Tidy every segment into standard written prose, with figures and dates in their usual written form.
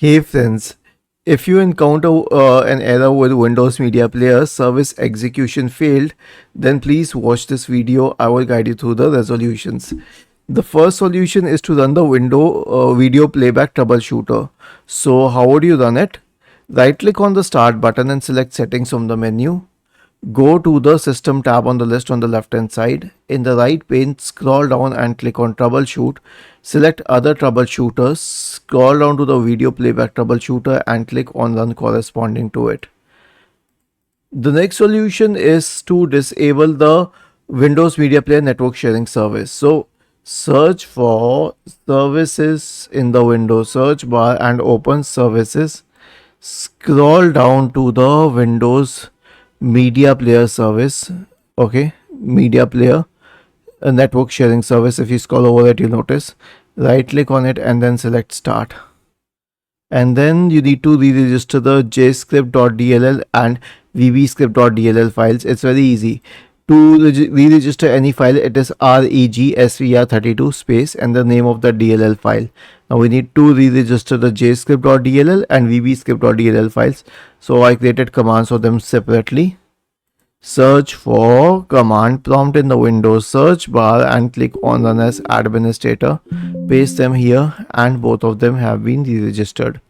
Hey friends, if you encounter an error with Windows Media Player service execution failed, then please watch this video. I will guide you through the resolutions. The first solution is to run the video playback troubleshooter. So how would you run it? Right click on the start button and select settings from the menu. Go to the system tab on the list on the left hand side. In the right pane, scroll down and click on troubleshoot. Select other troubleshooters, scroll down to the video playback troubleshooter and click on run corresponding to it. The next solution is to disable the Windows Media Player network sharing service. So search for services in the Windows search bar and open services. Scroll down to the Windows Media Player service. Okay, Media Player, a network sharing service. If you scroll over it, you'll notice. Right click on it and then select start. And then you need to re-register the jscript.dll and vbscript.dll files. It's very easy. To re-register any file, it is regsvr32 space and the name of the DLL file. Now we need to re-register the jscript.dll and vbscript.dll files. So I created commands for them separately. Search for command prompt in the Windows search bar and click on run as administrator. Paste them here and both of them have been re-registered.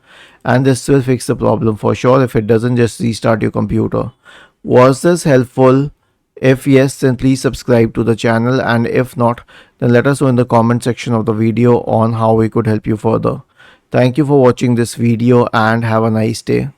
And this will fix the problem for sure. If it doesn't, just restart your computer. Was this helpful? If yes, then please subscribe to the channel, and if not, then let us know in the comment section of the video on how we could help you further. Thank you for watching this video and have a nice day.